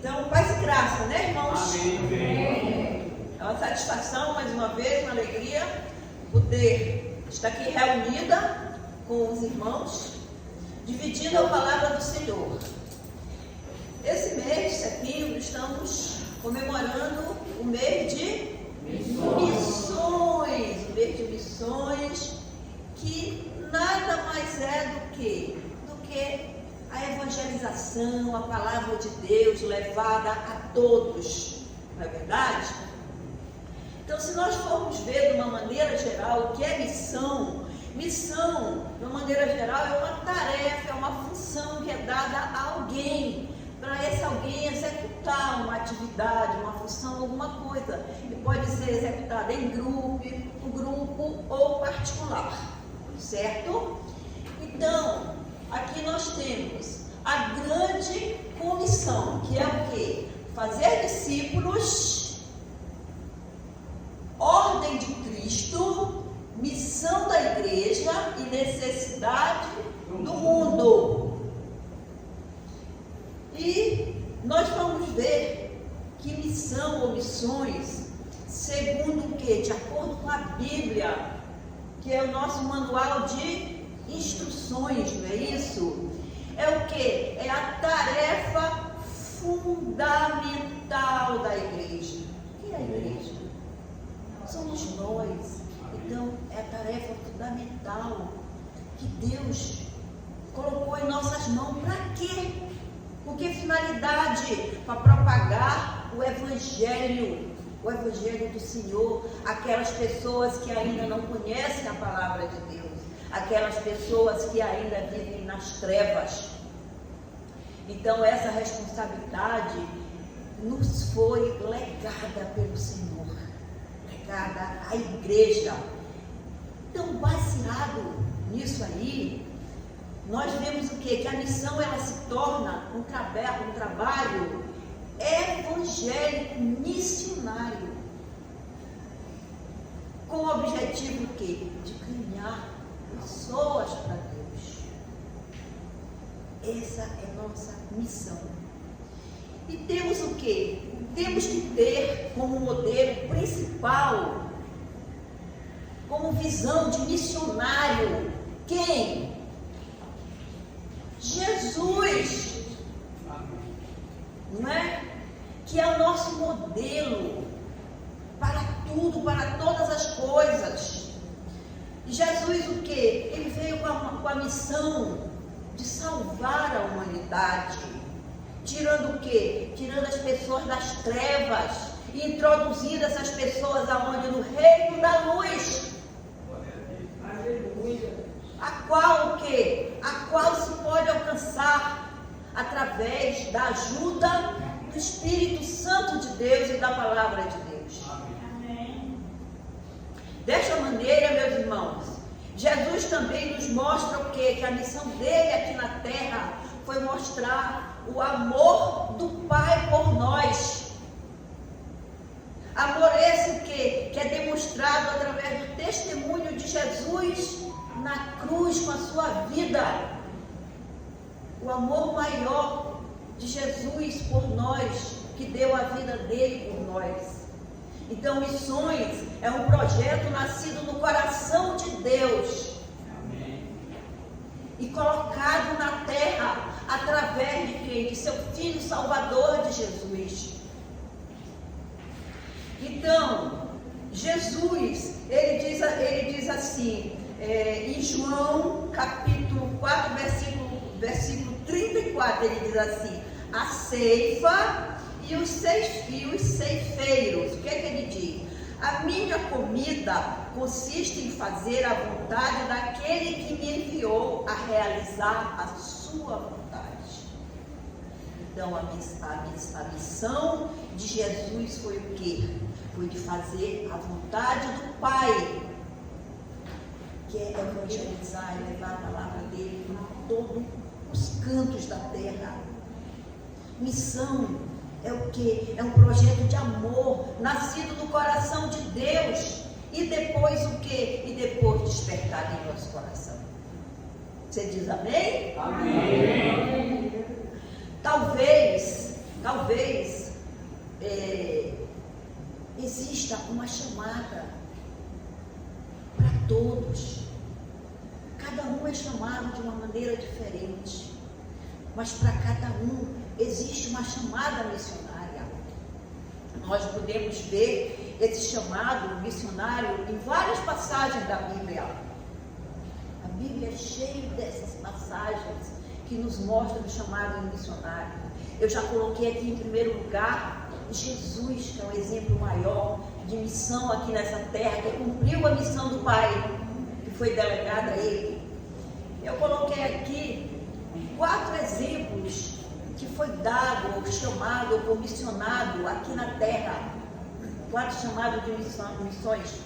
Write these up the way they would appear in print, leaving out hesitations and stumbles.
Então, paz e graça, né, irmãos? Amém. É uma satisfação, mais uma vez, uma alegria poder estar aqui reunida com os irmãos, dividindo a palavra do Senhor. Esse mês, setembro, estamos comemorando o mês de missões. O mês de missões, que nada mais é do que a evangelização, a palavra de Deus levada a todos, não é verdade? Então, se nós formos ver de uma maneira geral o que é missão, de uma maneira geral, é uma tarefa, é uma função que é dada a alguém, para esse alguém executar uma atividade, uma função, alguma coisa, que pode ser executada em grupo ou particular, certo? Então, aqui nós temos a grande comissão, que é o quê? Fazer discípulos, ordem de Cristo, missão da igreja e necessidade do mundo. E nós vamos ver que missão ou missões, segundo o quê? De acordo com a Bíblia, que é o nosso manual de instruções, não é isso? É o que? É a tarefa fundamental da igreja. O que é a igreja? Somos nós. Então, é a tarefa fundamental que Deus colocou em nossas mãos. Para quê? Com que finalidade? Para propagar o Evangelho do Senhor, aquelas pessoas que ainda não conhecem a palavra de Deus, aquelas pessoas que ainda vivem nas trevas. Então, essa responsabilidade nos foi legada pelo Senhor, legada à igreja. Então, baseado nisso aí, nós vemos o quê? Que a missão, ela se torna um trabalho evangélico missionário, com o objetivo o quê? De ganhar pessoas para Deus. Essa é a nossa missão. E temos o quê? Temos que ter como modelo principal, como visão de missionário, quem? Jesus, não é? Que é o nosso modelo para tudo, para todas as coisas. E Jesus o quê? Ele veio com a missão de salvar a humanidade, tirando o quê? Tirando as pessoas das trevas e introduzindo essas pessoas aonde? No reino da luz. Aleluia. A qual o quê? A qual se pode alcançar através da ajuda do Espírito Santo de Deus e da palavra de Deus. Amém. Desta maneira, meus irmãos, Jesus também nos mostra o quê? Que a missão dele aqui na terra foi mostrar o amor do Pai por nós. Amor esse que é demonstrado através do testemunho de Jesus na cruz com a sua vida. O amor maior de Jesus por nós, que deu a vida dele por nós. Então, missões é um projeto nascido no coração de Deus. Amém. E colocado na terra através de quem? De seu Filho Salvador de Jesus. Então, Jesus, ele diz assim, em João capítulo 4, versículo 34, ele diz assim: a ceifa e os ceifeiros. O que é que ele diz? A minha comida consiste em fazer a vontade daquele que me enviou a realizar a sua vontade. Então, a missão de Jesus foi o quê? Foi de fazer a vontade do Pai, que é evangelizar e levar a palavra dele para todos os cantos da terra. Missão é o quê? É um projeto de amor, nascido no coração de Deus. E depois o quê? E depois despertar em nosso coração. Você diz amém? Amém. Talvez exista uma chamada para todos. Cada um é chamado de uma maneira diferente, mas para cada um existe uma chamada missionária. Nós podemos ver esse chamado missionário em várias passagens da Bíblia. A Bíblia é cheia dessas passagens que nos mostram o chamado missionário. Eu já coloquei aqui em primeiro lugar Jesus, que é um exemplo maior de missão aqui nessa terra, que cumpriu a missão do Pai, que foi delegada a Ele. Eu coloquei aqui 4 exemplos que foi dado, ou chamado, ou comissionado aqui na terra. 4 chamados de missões.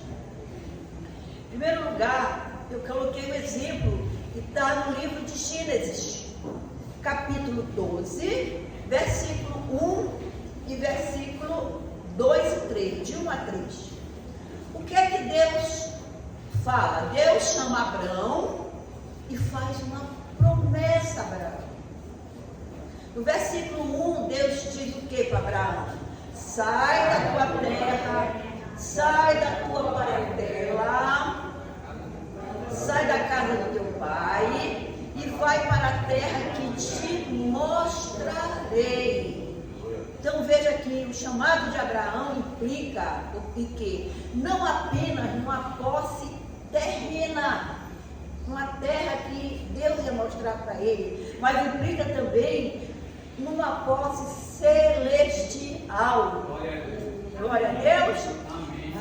Em primeiro lugar, eu coloquei o exemplo que está no livro de Gênesis, capítulo 12, versículo 1 e versículo 2 e 3, de 1 a 3. O que é que Deus fala? Deus chama Abraão e faz uma promessa a Abraão. No versículo 1, Deus diz o que para Abraão? Sai da tua terra, sai da tua parentela, sai da casa do teu pai e vai para a terra que te mostrarei. Então veja que o chamado de Abraão implica em que não apenas numa posse terrena, numa terra que Deus ia mostrar para ele, mas implica também numa posse celestial. Glória a Deus.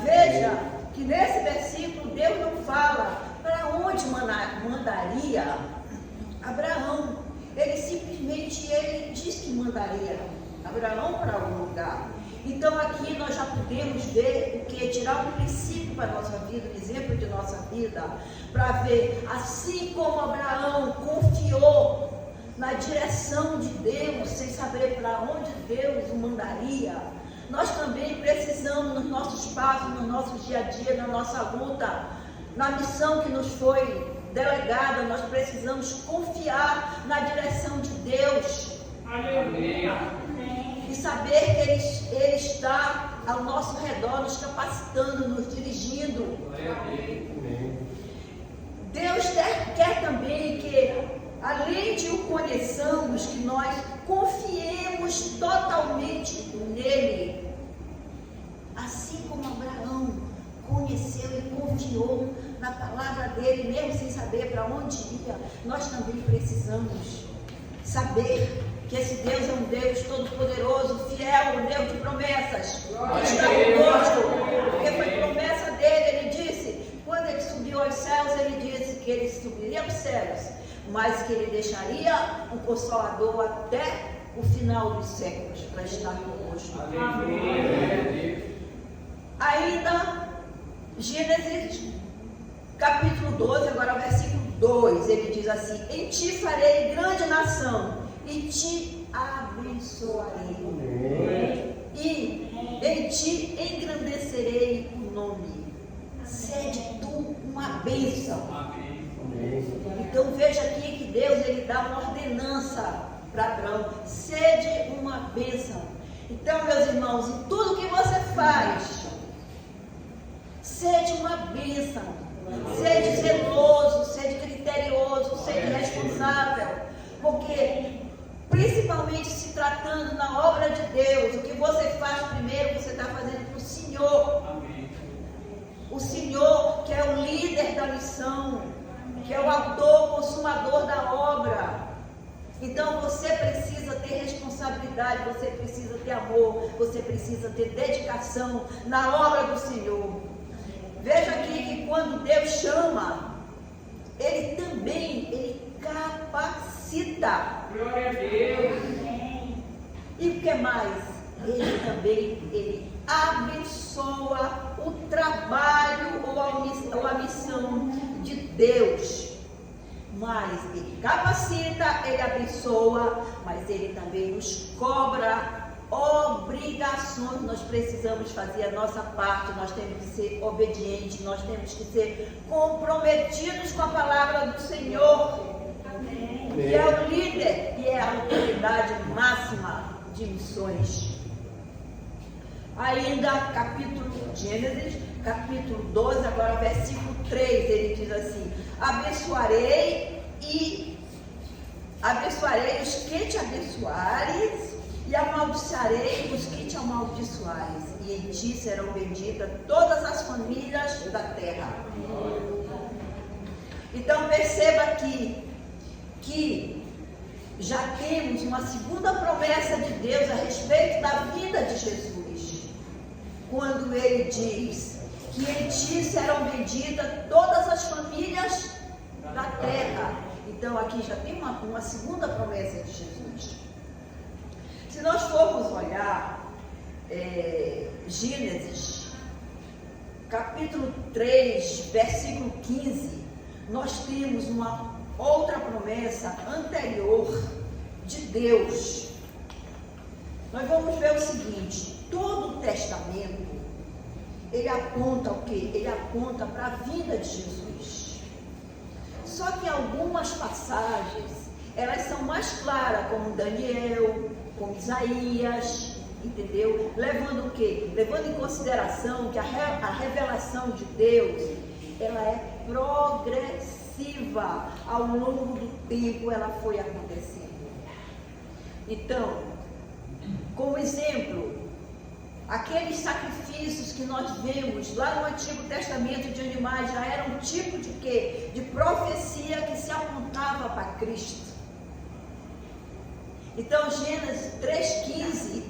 Veja que nesse versículo Deus não fala para onde mandaria Abraão. Ele simplesmente diz que mandaria Abraão para algum lugar. Então aqui nós já podemos ver o que? Tirar um princípio para a nossa vida, um exemplo de nossa vida, para ver, assim como Abraão confiou na direção de Deus, sem saber para onde Deus o mandaria, nós também precisamos, nos nossos passos, no nosso dia a dia, na nossa luta, na missão que nos foi delegada, nós precisamos confiar na direção de Deus. Amém. E saber que Ele está ao nosso redor, nos capacitando, nos dirigindo. Deus quer também que, além de o conheçamos, que nós confiemos totalmente nele. Assim como Abraão conheceu e confiou na palavra dele, mesmo sem saber para onde ia, nós também precisamos saber que esse Deus é um Deus todo-poderoso, fiel, um Deus de promessas. Está conosco, porque foi promessa dele. Ele disse, quando ele subiu aos céus, ele disse que ele subiria aos céus, mas que ele deixaria um Consolador até o final dos séculos para estar conosco. Amém. Ainda, Gênesis capítulo 12, agora o versículo 2, ele diz assim: em ti farei grande nação e te abençoarei. E em ti engrandecerei o nome. Sede tu uma bênção. Então veja aqui que Deus ele dá uma ordenança para Abraão: sede uma bênção. Então, meus irmãos, em tudo que você faz, sede uma bênção. Sede zeloso, sede criterioso, sede responsável. Porque, principalmente se tratando na obra de Deus, o que você faz primeiro, você está fazendo para o Senhor. Amém. O Senhor que é o líder da missão, que é o autor, consumador da obra. Então você precisa ter responsabilidade, você precisa ter amor, você precisa ter dedicação na obra do Senhor. Veja aqui que quando Deus chama, Ele também capacita. Glória a Deus. E o que mais? Ele também abençoa o trabalho ou a missão de Deus. Mas Ele capacita, Ele abençoa, mas Ele também nos cobra obrigações. Nós precisamos fazer a nossa parte, nós temos que ser obedientes, nós temos que ser comprometidos com a palavra do Senhor. Amém. Que é o líder e é a autoridade máxima de missões. Ainda Gênesis, capítulo 12, agora versículo 3, ele diz assim: abençoarei os que te abençoares, e amaldiçoarei os que te amaldiçoares, e em ti serão benditas todas as famílias da terra. Então perceba aqui que já temos uma segunda promessa de Deus a respeito da vida de Jesus, quando ele diz que em ti serão benditas todas as famílias da terra. Então aqui já tem uma segunda promessa de Jesus. Se nós formos olhar Gênesis, capítulo 3, versículo 15, nós temos uma outra promessa anterior de Deus. Nós vamos ver o seguinte: todo o testamento, ele aponta o quê? Ele aponta para a vinda de Jesus. Só que algumas passagens, elas são mais claras, como Daniel, como Isaías, entendeu? Levando o quê? Levando em consideração que a revelação de Deus, ela é progressiva. Ao longo do tempo ela foi acontecendo. Então, como exemplo, aqueles sacrifícios que nós vemos lá no Antigo Testamento de animais já eram um tipo de quê? De profecia que se apontava para Cristo. Então, Gênesis 3,15,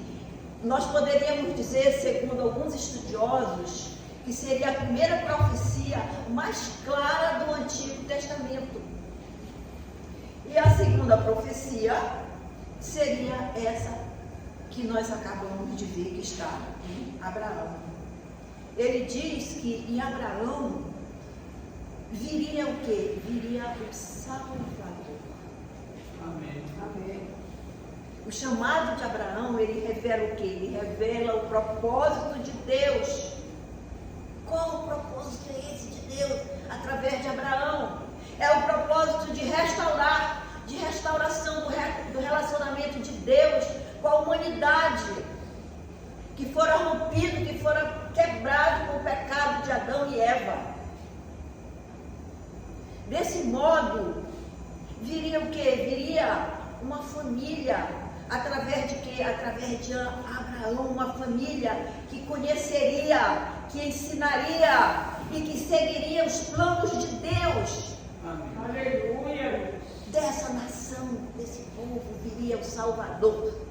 nós poderíamos dizer, segundo alguns estudiosos, que seria a primeira profecia mais clara do Antigo Testamento. E a segunda profecia seria essa que nós acabamos de ver, que está em Abraão. Ele diz que em Abraão viria o quê? Viria o Salvador. Amém. Amém. O chamado de Abraão, ele revela o quê? Ele revela o propósito de Deus. Qual o propósito é esse de Deus através de Abraão? É o propósito de restaurar, de restauração do relacionamento de Deus com a humanidade, que fora rompido, que fora quebrado com o pecado de Adão e Eva. Desse modo, viria o quê? Viria uma família, através de quê? Através de Abraão, uma família que conheceria, que ensinaria e que seguiria os planos de Deus. Amém. Aleluia. Dessa nação, desse povo, viria o Salvador.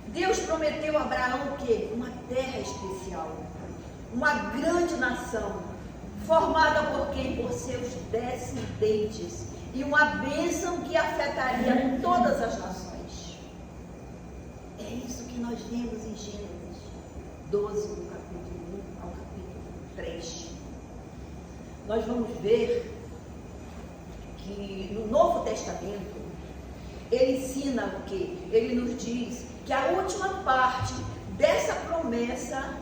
Deus prometeu a Abraão o quê? Uma terra especial, uma grande nação, formada por quem? Por seus descendentes, e uma bênção que afetaria todas as nações. É isso que nós vemos em Gênesis 12, do capítulo 1 ao capítulo 3. Nós vamos ver que no Novo Testamento, ele ensina o quê? Ele nos diz que a última parte dessa promessa,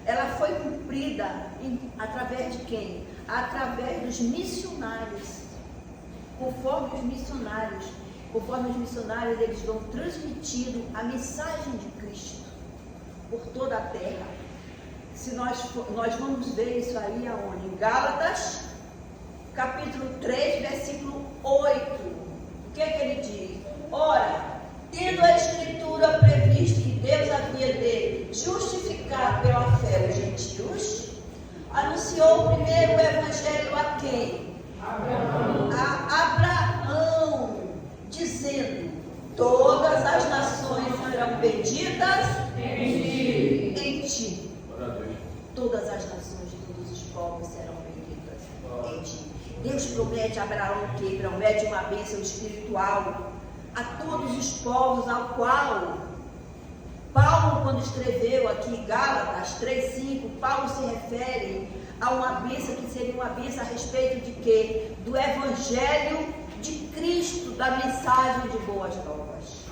ela foi cumprida através de quem? Através dos missionários. Conforme os missionários, eles vão transmitindo a mensagem de Cristo por toda a terra. Se nós vamos ver isso aí aonde? Em Gálatas, capítulo 3, versículo 8. O que é que ele diz? Ora, tendo a Escritura previsto que Deus havia de justificar pela fé os gentios, anunciou primeiro o Evangelho a quem? A Abraão, dizendo: todas as nações serão benditas em ti. Todas as nações, todos os povos serão benditas em ti. Deus promete a Abraão que promete uma bênção espiritual a todos os povos, ao qual Paulo, quando escreveu aqui Gálatas 3,5, Paulo se refere a uma bênção que seria uma bênção a respeito de quê? Do Evangelho de Cristo, da mensagem de boas novas.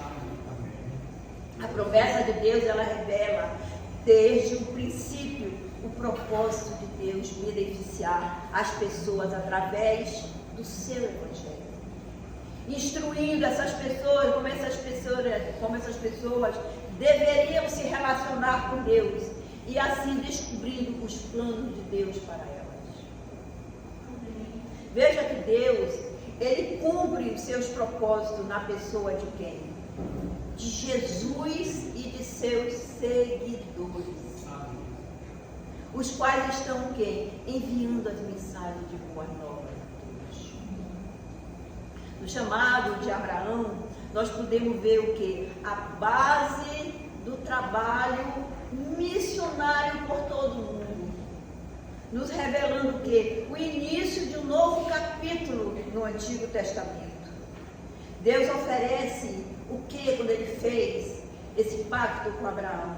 A promessa de Deus, ela revela desde o princípio o propósito de Deus beneficiar as pessoas através do seu Evangelho. instruindo essas pessoas, como essas pessoas deveriam se relacionar com Deus, e assim descobrindo os planos de Deus para elas. Veja que Deus, Ele cumpre os seus propósitos na pessoa de quem? De Jesus e de seus seguidores. Os quais estão o quê? Enviando as mensagens de boa nova a todos. No chamado de Abraão, nós podemos ver o quê? A base do trabalho missionário por todo o mundo. Nos revelando o quê? O início de um novo capítulo no Antigo Testamento. Deus oferece o que quando Ele fez esse pacto com Abraão?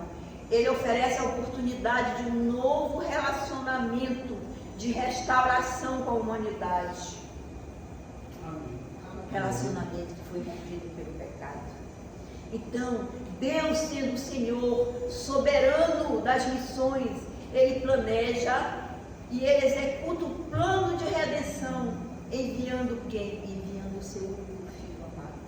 Ele oferece a oportunidade de um novo relacionamento, de restauração com a humanidade. Relacionamento que foi rompido pelo pecado. Então, Deus, sendo o Senhor soberano das missões, Ele planeja e Ele executa o plano de redenção, enviando quem? Enviando o seu único Filho amado,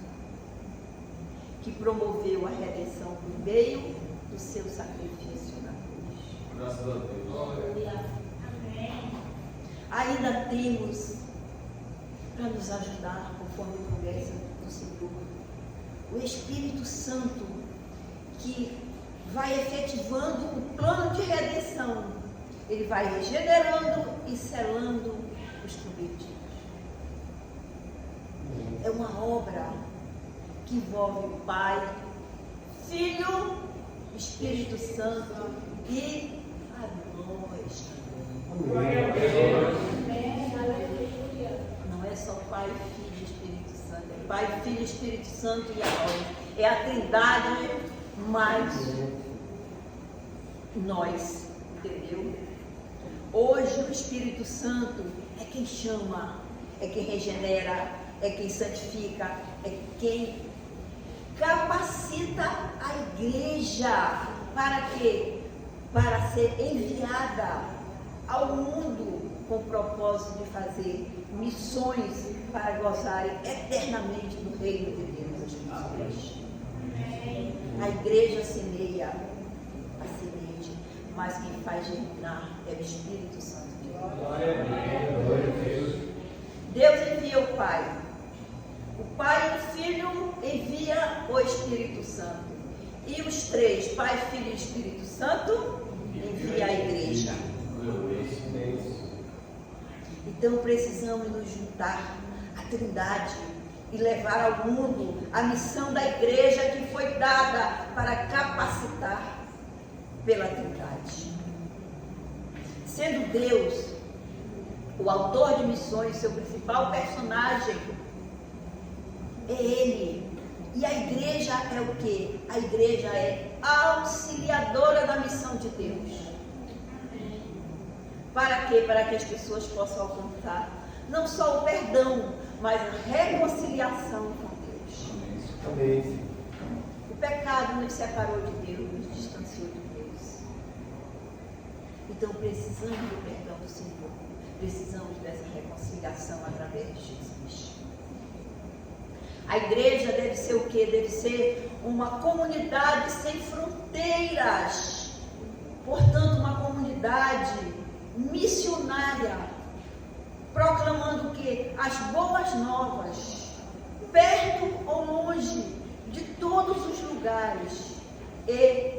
que promoveu a redenção por meio do seu sacrifício na cruz. Graças a Deus. Amém. Ainda temos, para nos ajudar, conforme a promessa do Senhor, o Espírito Santo, que vai efetivando o plano de redenção. Ele vai regenerando e selando os prometidos. É uma obra que envolve o Pai, Filho, Espírito Santo e a nós também. Glória a Deus. Não é só Pai, Filho e Espírito Santo. É Pai, Filho, Espírito Santo e a nós. É a Trindade mais nós. Entendeu? Hoje o Espírito Santo é quem chama, é quem regenera, é quem santifica, é quem capacita a igreja para quê? Para ser enviada ao mundo com o propósito de fazer missões para gozarem eternamente do reino de Deus, as pessoas. A igreja semeia a semente, mas quem faz germinar é o Espírito Santo de Deus. Deus envia o Pai. O Pai e o Filho envia o Espírito Santo. E os três, Pai, Filho e Espírito Santo, envia a igreja. Então precisamos nos juntar à Trindade e levar ao mundo a missão da igreja que foi dada para capacitar pela Trindade. Sendo Deus o autor de missões, seu principal personagem, é Ele. E a igreja é o quê? A igreja é auxiliadora da missão de Deus. Para quê? Para que as pessoas possam alcançar não só o perdão, mas a reconciliação com Deus. Amém. O pecado nos separou de Deus, nos distanciou de Deus. Então precisamos do perdão do Senhor. Precisamos dessa reconciliação através de Jesus. A igreja deve ser o quê? Deve ser uma comunidade sem fronteiras. Portanto, uma comunidade missionária, proclamando o quê? As boas novas, perto ou longe de todos os lugares, e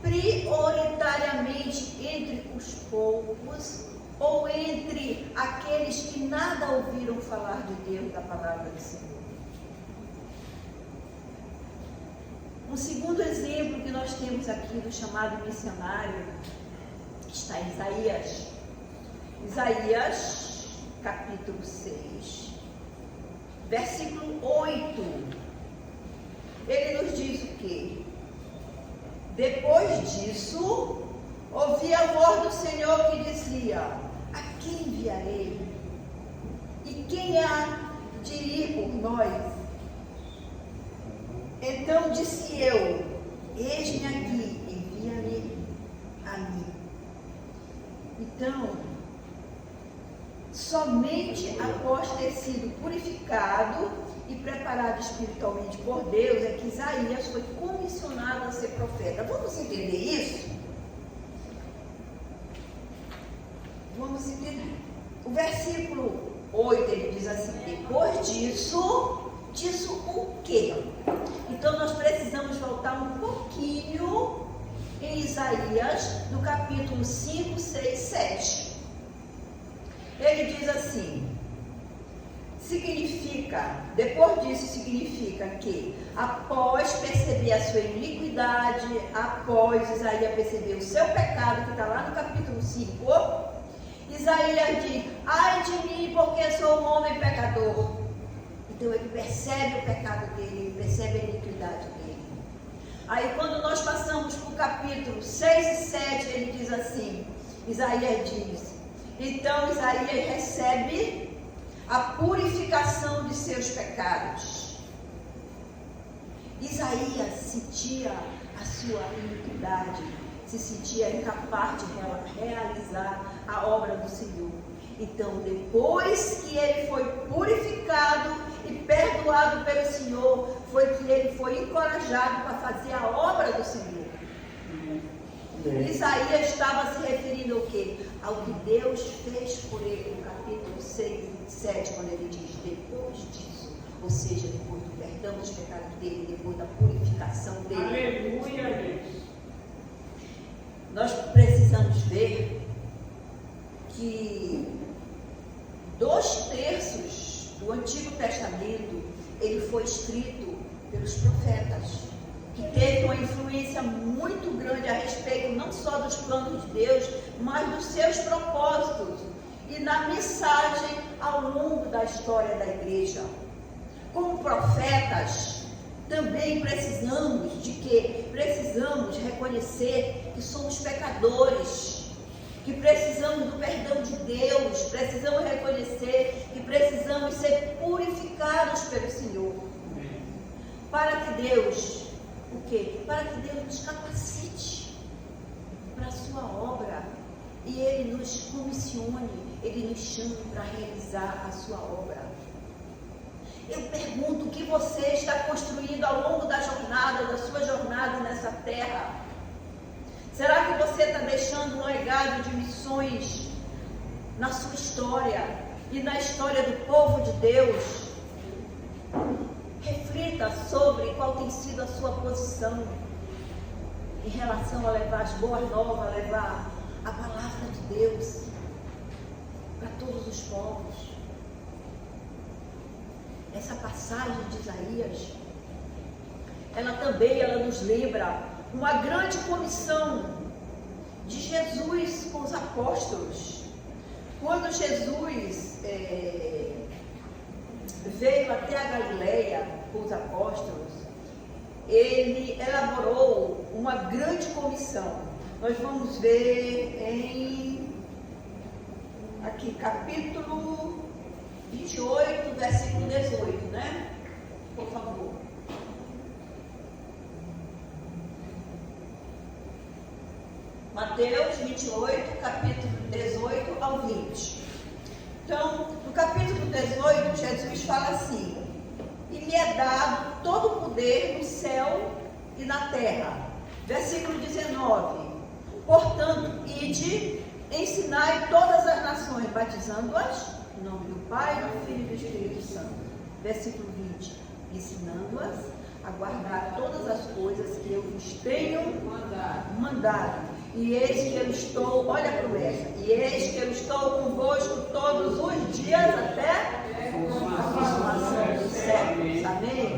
prioritariamente entre os poucos ou entre aqueles que nada ouviram falar de Deus, da palavra do Senhor. Um segundo exemplo que nós temos aqui do chamado missionário está em Isaías. Isaías, capítulo 6, versículo 8. Ele nos diz o quê? Depois disso, ouvi a voz do Senhor que dizia: a quem enviarei? E quem há de ir por nós? Então disse eu: eis-me aqui, envia-me a mim. Então, somente após ter sido purificado e preparado espiritualmente por Deus é que Isaías foi comissionado a ser profeta. Vamos entender isso? Vamos entender. O versículo 8, ele diz assim: depois disso o quê? Então nós precisamos voltar um pouquinho em Isaías, no capítulo 5, 6, 7. Ele diz assim, depois disso significa que após perceber a sua iniquidade, após Isaías perceber o seu pecado, que está lá no capítulo 5, Isaías diz: ai de mim, porque sou um homem pecador. Então ele percebe o pecado dele, ele percebe a iniquidade dele. Aí quando nós passamos para o capítulo 6 e 7, ele diz assim, Isaías diz, então Isaías recebe a purificação de seus pecados. Isaías sentia a sua iniquidade, se sentia incapaz de realizar a obra do Senhor. Então, depois que ele foi purificado e perdoado pelo Senhor, foi que ele foi encorajado para fazer a obra do Senhor. Isaías estava se referindo ao quê? Ao que Deus fez por ele no capítulo 6 e 7, quando ele diz, depois disso, ou seja, depois do perdão dos pecados dele, depois da purificação dele. Aleluia, Deus. Nós precisamos ver que 2/3 do Antigo Testamento, ele foi escrito pelos profetas, que teve uma influência muito grande a respeito não só dos planos de Deus, mas dos seus propósitos e na mensagem ao longo da história da igreja. Como profetas, também precisamos de quê? Precisamos reconhecer que somos pecadores, que precisamos do perdão de Deus, precisamos reconhecer que precisamos ser purificados pelo Senhor. Para que Deus, o quê? Para que Deus nos capacite para a sua obra e Ele nos comissione, Ele nos chame para realizar a sua obra. Eu pergunto, o que você está construindo ao longo da sua jornada nessa terra? Será que você está deixando um legado de missões na sua história e na história do povo de Deus? Reflita sobre qual tem sido a sua posição em relação a levar as boas novas, a levar a palavra de Deus para todos os povos. Essa passagem de Isaías, ela nos lembra uma grande comissão de Jesus com os apóstolos. Quando Jesus veio até a Galileia com os apóstolos, ele elaborou uma grande comissão. Nós vamos ver em aqui capítulo 28, versículo 18, né? Por favor. Mateus 28, capítulo 18 ao 20. Então, no capítulo 18, Jesus fala assim: e me é dado todo o poder no céu e na terra. Versículo 19: portanto, ide, ensinai todas as nações, batizando-as em nome do Pai, do Filho e do Espírito Santo. Versículo 20: ensinando-as a guardar todas as coisas que eu vos tenho mandado. E eis que eu estou, olha a promessa, e eis que eu estou convosco todos os dias até a consumação dos séculos. Amém?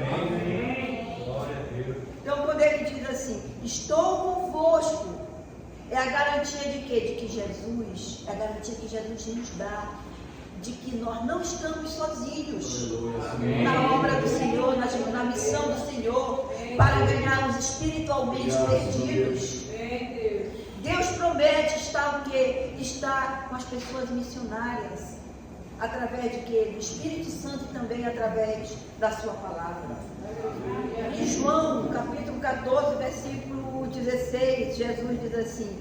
Então, quando ele diz assim, estou convosco, é a garantia de quê? De que Jesus, é a garantia que Jesus nos dá, de que nós não estamos sozinhos na obra do Senhor, na missão do Senhor, para ganharmos espiritualmente perdidos. Deus promete estar o quê? Estar com as pessoas missionárias, através de quê? Do Espírito Santo e também através da sua palavra. Em João, capítulo 14, versículo 16, Jesus diz assim: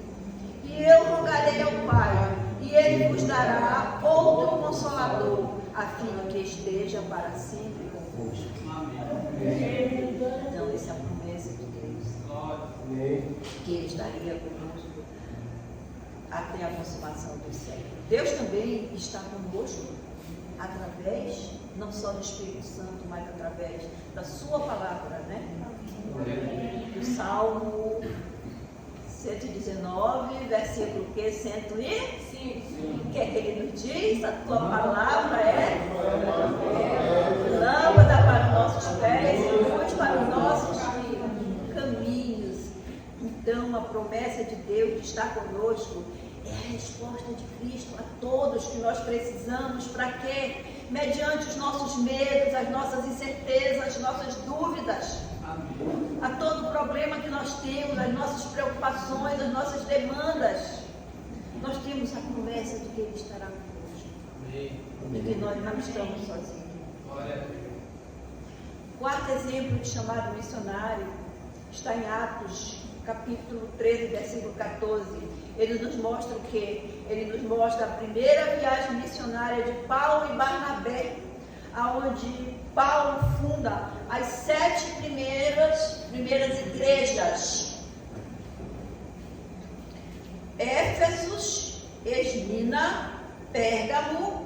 e eu rogarei ao Pai, e Ele vos dará outro Consolador, a fim de que esteja para sempre com convosco. Amém. Então, essa é a promessa de Deus, que Ele estaria conosco até a consumação do século. Deus também está conosco através, não só do Espírito Santo, mas através da sua palavra, né? Do Salmo 119, versículo que? 105. O que é que ele nos diz? A tua palavra é lâmpada para os nossos pés e luz para os nossos caminhos. Então, a promessa de Deus de estar conosco é a resposta de Cristo a todos que nós precisamos. Para quê? Mediante os nossos medos, as nossas incertezas, as nossas dúvidas, a todo problema que nós temos, as nossas preocupações, as nossas demandas, nós temos a promessa de que Ele estará conosco, de que nós não estamos sozinhos. Quarto exemplo de chamado missionário está em Atos, capítulo 13, versículo 14. Ele nos mostra o quê? Ele nos mostra a primeira viagem missionária de Paulo e Barnabé, aonde Paulo funda as 7 primeiras igrejas: Éfeso, Esmina, Pérgamo,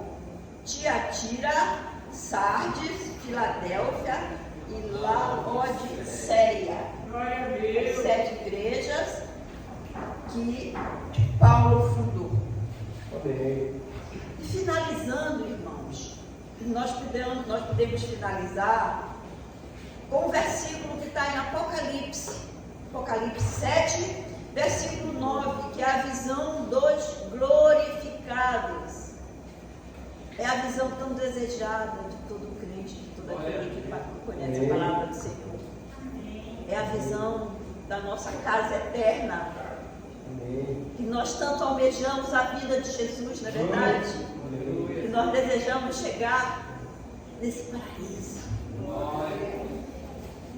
Tiatira, Sardes, Filadélfia e Laodiceia. As 7 igrejas que Paulo fundou. E finalizando, irmãos, nós podemos finalizar com o versículo que está em Apocalipse 7, versículo 9, que é a visão dos glorificados. É a visão tão desejada de todo crente, de todo aquele que conhece a palavra do Senhor. É a visão da nossa casa eterna, que nós tanto almejamos a vida de Jesus, não é verdade? Que nós desejamos chegar nesse paraíso.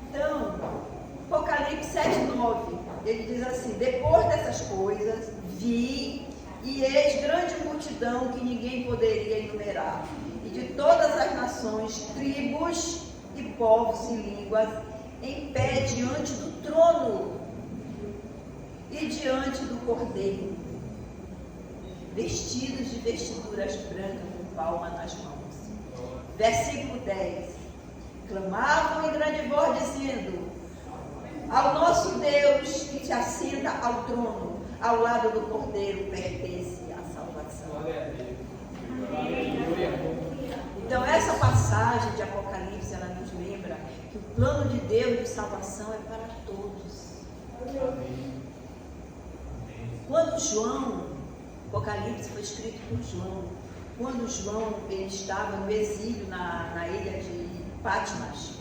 Então, Apocalipse 7:9, ele diz assim: depois dessas coisas, vi e eis grande multidão que ninguém poderia enumerar, e de todas as nações, tribos e povos e línguas, em pé diante do trono e diante do Cordeiro, vestidos de vestiduras brancas com palma nas mãos. Versículo 10: clamavam em grande voz dizendo: ao nosso Deus que se assenta ao trono, ao lado do Cordeiro, pertence a salvação. Então, essa passagem de Apocalipse, ela nos lembra que o plano de Deus de salvação é para todos. Quando João, Apocalipse foi escrito por João, quando João ele estava no exílio na ilha de Patmos,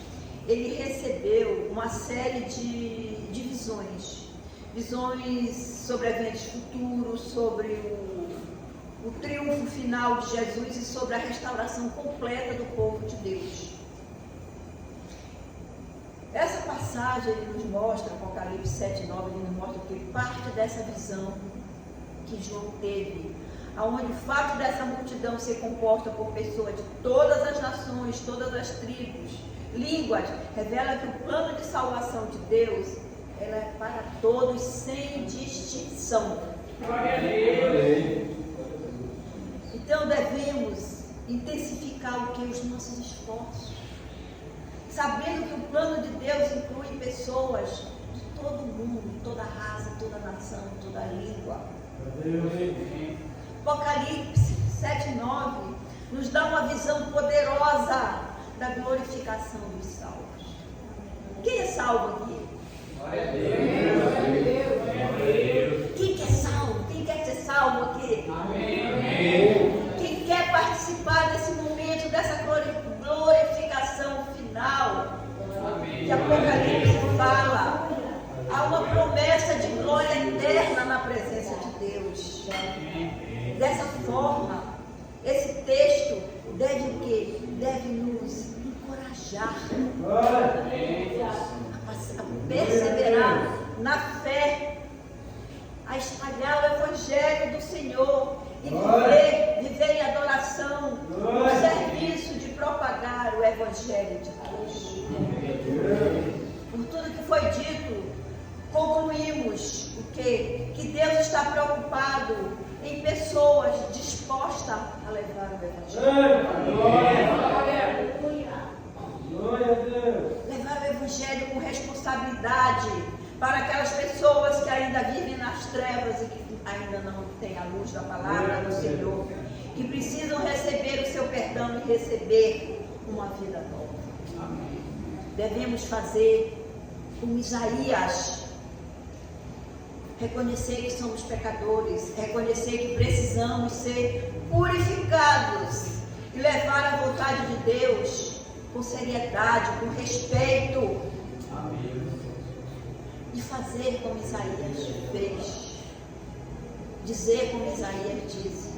ele recebeu uma série de visões sobre eventos futuros, sobre o triunfo final de Jesus e sobre a restauração completa do povo de Deus. Essa passagem ele nos mostra, Apocalipse 7:9, ele nos mostra que parte dessa visão que João teve, onde o fato dessa multidão ser composta por pessoas de todas as nações, todas as tribos, línguas, revela que o plano de salvação de Deus ela é para todos sem distinção. Então devemos intensificar o que? Os nossos esforços, sabendo que o plano de Deus inclui pessoas de todo mundo, toda raça, toda nação, toda língua. Apocalipse 7:9 nos dá uma visão poderosa da glorificação dos salvos. Quem é salvo aqui? Quem quer salvo? Quem quer ser salvo aqui? Quem quer participar desse momento, dessa glorificação final que Apocalipse fala? Há uma promessa de glória eterna na presença de Deus. Dessa forma, esse texto deve o quê? Deve nos encorajar a perseverar na fé, a espalhar o Evangelho do Senhor e viver em adoração, no serviço de propagar o Evangelho de Deus. Por tudo que foi dito, concluímos o quê? Que Deus está preocupado em pessoas dispostas a levar o Evangelho. Glória a Deus. Levar o Evangelho com responsabilidade para aquelas pessoas que ainda vivem nas trevas e que ainda não têm a luz da palavra do Senhor, que precisam receber o seu perdão e receber uma vida nova. Devemos fazer como Isaías, reconhecer que somos pecadores, reconhecer que precisamos ser purificados e levar a vontade de Deus com seriedade, com respeito. Amém. E fazer como Isaías fez. Dizer como Isaías disse: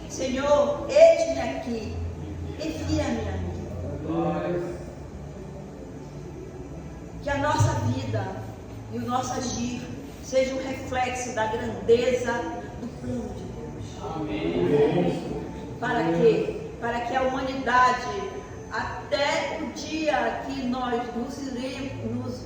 Senhor, eis-me aqui, envia-me a mim. Que a nossa vida e o nosso agir seja um reflexo da grandeza do plano de Deus. Amém. Para quê? Para que a humanidade, até o dia que nós nos uniremos